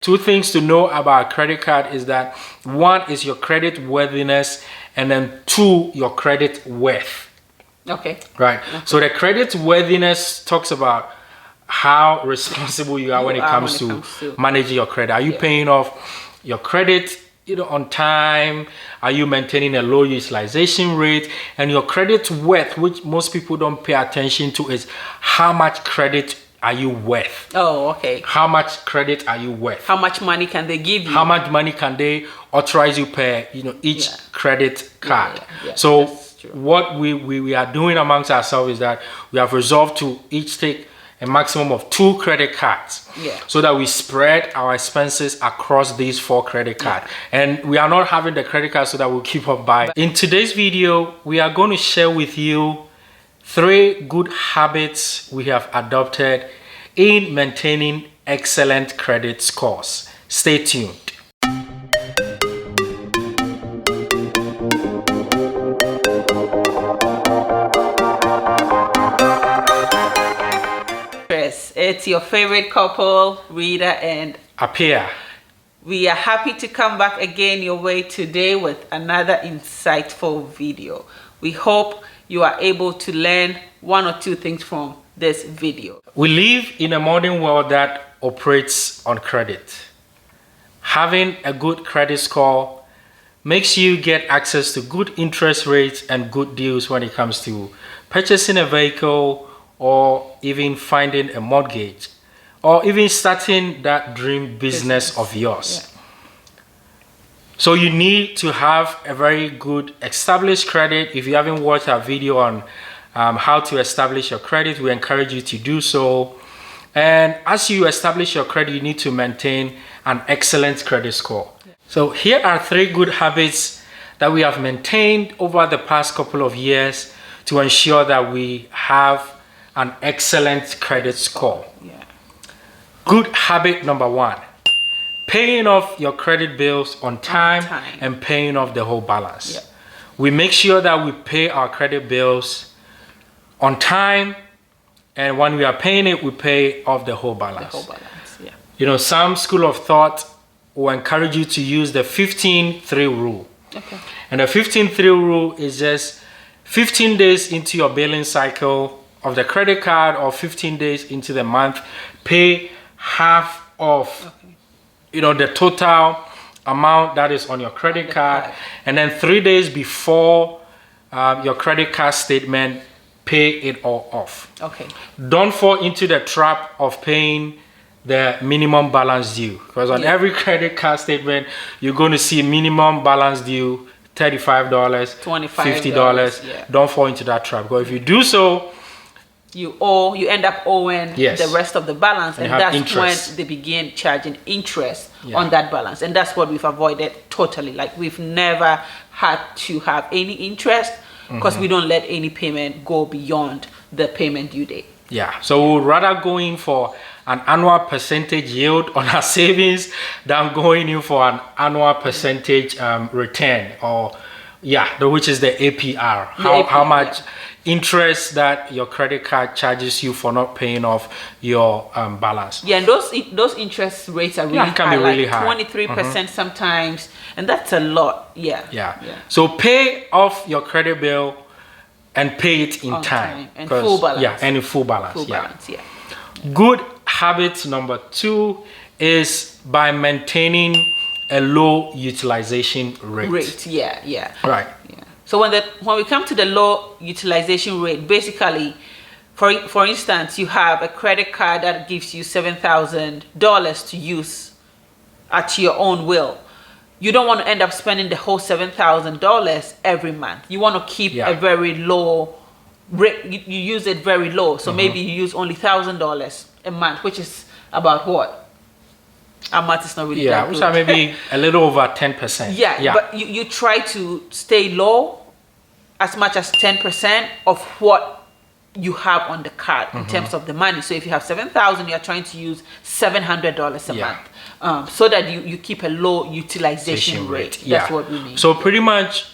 Two things to know about a credit card is that one is your credit worthiness, and then two, your credit worth. Okay. Right. Okay. So the credit worthiness talks about how responsible you are when it comes to managing your credit. Are you paying off your credit on time? Are you maintaining a low utilization rate? And your credit worth, which most people don't pay attention to, is how much credit are you worth? Oh, okay. How much credit are you worth? How much money can they give you? How much money can they authorize you per each credit card? So what we are doing amongst ourselves is that we have resolved to each take a maximum of 2 credit cards, so that we spread our expenses across these 4 credit cards. And we are not having the credit card so that we'll keep up buying. In today's video, we are going to share with you 3 good habits we have adopted in maintaining excellent credit scores. Stay tuned. It's your favorite couple, Rita and Apia. We are happy to come back again your way today with another insightful video. We hope you are able to learn 1 or 2 things from this video. We live in a modern world that operates on credit. Having a good credit score makes you get access to good interest rates and good deals when it comes to purchasing a vehicle, or even finding a mortgage, or even starting that dream business of yours. So you need to have a very good established credit. If you haven't watched our video on how to establish your credit, we encourage you to do so. And as you establish your credit, you need to maintain an excellent credit score. So here are 3 good habits that we have maintained over the past couple of years to ensure that we have an excellent credit score. Good habit number 1, paying off your credit bills on time and paying off the whole balance. We make sure that we pay our credit bills on time, and when we are paying it, we pay off the whole balance. Some school of thought will encourage you to use the 15-3 rule. And the 15-3 rule is just 15 days into your billing cycle of the credit card, or 15 days into the month, pay half of the total amount that is on your credit card, and then 3 days before your credit card statement, pay it all off. Don't fall into the trap of paying the minimum balance due, because on every credit card statement you're going to see minimum balance due $35, $25, $50. Don't fall into that trap, because if you do so, you end up owing the rest of the balance, and that's interest. When they begin charging interest on that balance, and that's what we've avoided totally. Like, we've never had to have any interest, because we don't let any payment go beyond the payment due date. So we'd rather go in for an annual percentage yield on our savings than going in for an annual percentage return, or which is the APR. How much interest that your credit card charges you for not paying off your balance. And those interest rates are really high, really high. 23% sometimes, and that's a lot. So pay off your credit bill and pay it in time. And full balance. And in full balance. Good habit number 2 is by maintaining a low utilization rate. So when we come to the low utilization rate, basically, for instance, you have a credit card that gives you $7,000 to use at your own will. You don't want to end up spending the whole $7,000 every month. You want to keep a very low rate. You use it very low. So maybe you use only $1,000 a month, which is about what? Our math is not really that good. Which are maybe a little over 10%. But you try to stay low as much as 10% of what you have on the card in terms of the money. So if you have $7,000, you're trying to use $700 a month, so that you keep a low utilization rate. That's what we mean. So pretty much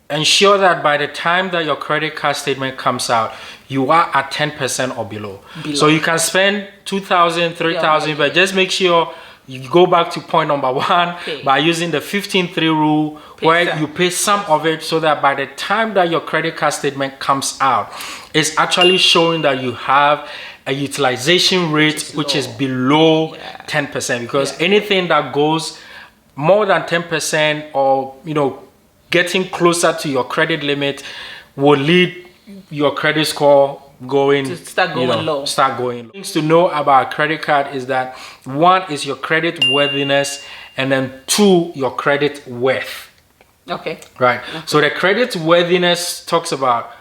ensure that by the time that your credit card statement comes out, you are at 10% or below. So you can spend $2,000, $3,000, but just make sure you go back to point number 1 Okay. by using the 15-3 rule, where some. you pay some of it, so that by the time that your credit card statement comes out, it's actually showing that you have a utilization rate which is below 10%, because anything that goes more than 10%, or getting closer to your credit limit, will lead your credit score start going low. Things to know about a credit card is that 1 is your credit worthiness, and then 2, your credit worth. Okay. Right. So the credit worthiness talks about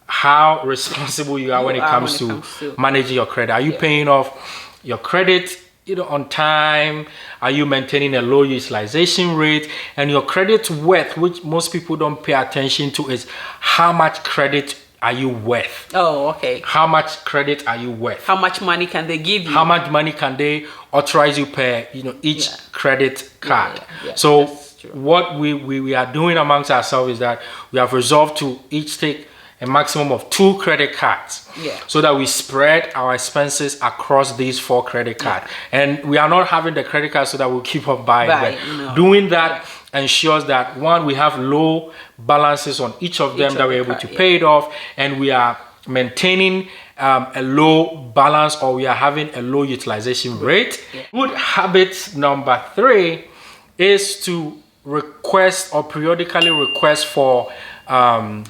how responsible you are when it comes to managing your credit. Are you paying off your credit on time? Are you maintaining a low utilization rate? And your credit worth, which most people don't pay attention to, is how much credit are you worth? Oh, okay. How much credit are you worth? How much money can they give you? How much money can they authorize you per each credit card? So what we are doing amongst ourselves is that we have resolved to each take a maximum of 2 credit cards, so that we spread our expenses across these 4 credit cards. And we are not having the credit card so that we'll keep on buying, but doing that ensures that 1, we have low balances on each of them, that we're able to pay it off, and we are maintaining a low balance, or we are having a low utilization rate. Good habit number 3 is to request or periodically request for an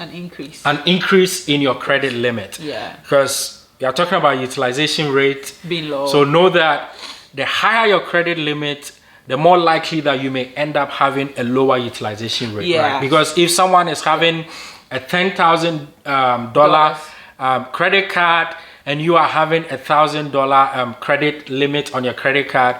increase in your credit limit. Because you're talking about utilization rate being low. So know that the higher your credit limit, the more likely that you may end up having a lower utilization rate. Right? Because if someone is having a $10,000 credit card, and you are having $1,000 credit limit on your credit card,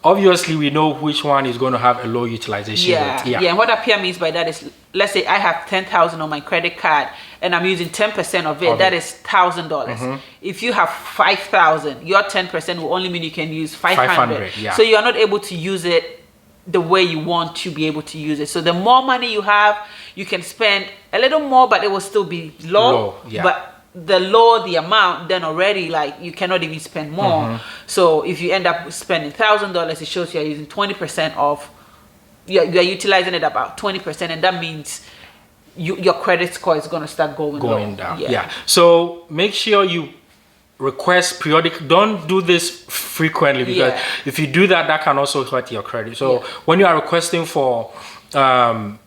obviously we know which one is going to have a low utilization rate. And what Apia means by that is, let's say I have 10,000 on my credit card and I'm using 10% of it, that is $1,000. If you have 5,000, your 10% will only mean you can use 500. So you are not able to use it the way you want to be able to use it. So the more money you have, you can spend a little more, but it will still be low. But the lower the amount, then already you cannot even spend more. So if you end up spending $1,000, it shows you're using 20% of, you're utilizing it about 20%, and that means your credit score is going to start going down. So make sure you request periodic. Don't do this frequently, because if you do that, that can also hurt your credit. So when you are requesting for an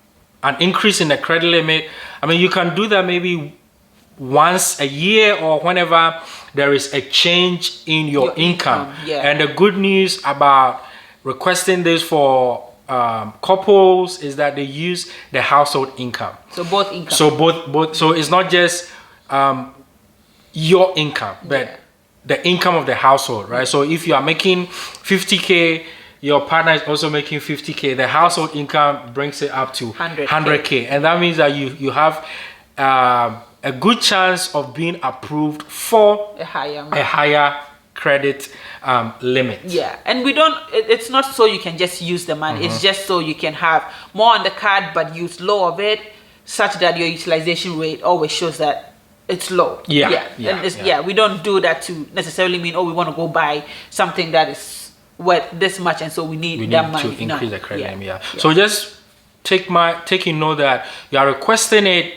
increase in the credit limit, I mean, you can do that maybe once a year, or whenever there is a change in your income. And the good news about requesting this for couples is that they use the household income. So both income. So both. So it's not just your income, but the income of the household, right? So if you are making 50K, your partner is also making 50K. The household income brings it up to 100K, and that means that you have a good chance of being approved for a higher credit limit. And it's not so you can just use the money. It's just so you can have more on the card but use low of it, such that your utilization rate always shows that it's low. We don't do that to necessarily mean, we want to go buy something that is worth this much, and so we need that money to increase the credit limit. So just taking note that you are requesting it.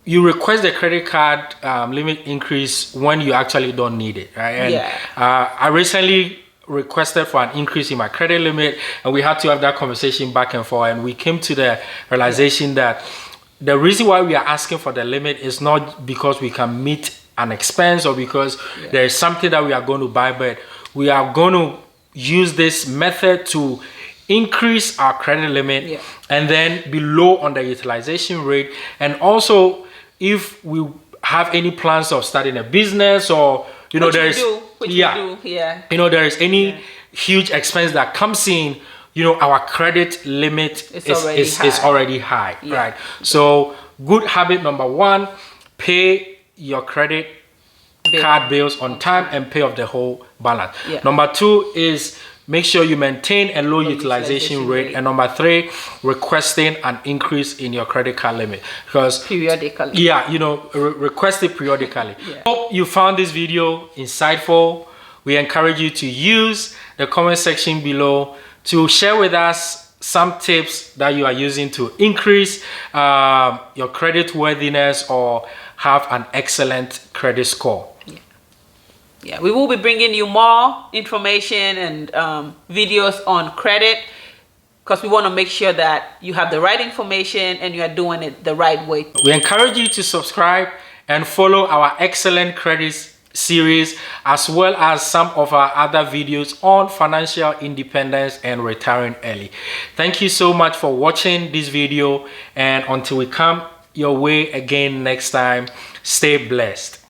You request the credit card limit increase when you actually don't need it, right? And I recently requested for an increase in my credit limit, and we had to have that conversation back and forth, and we came to the realization that the reason why we are asking for the limit is not because we can meet an expense, or because there is something that we are going to buy, but we are going to use this method to increase our credit limit and then be low on the utilization rate. And also, if we have any plans of starting a business, or there is any huge expense that comes in, our credit limit is already high, right? So good habit number 1, pay your credit card bills on time and pay off the whole balance. Number 2 is make sure you maintain a low utilization rate. And number 3, requesting an increase in your credit card limit. Because periodically. Request it periodically. Hope you found this video insightful. We encourage you to use the comment section below to share with us some tips that you are using to increase your credit worthiness or have an excellent credit score. Yeah, we will be bringing you more information and videos on credit, because we want to make sure that you have the right information and you are doing it the right way. We encourage you to subscribe and follow our excellent credit series, as well as some of our other videos on financial independence and retiring early. Thank you so much for watching this video, and until we come your way again next time, stay blessed.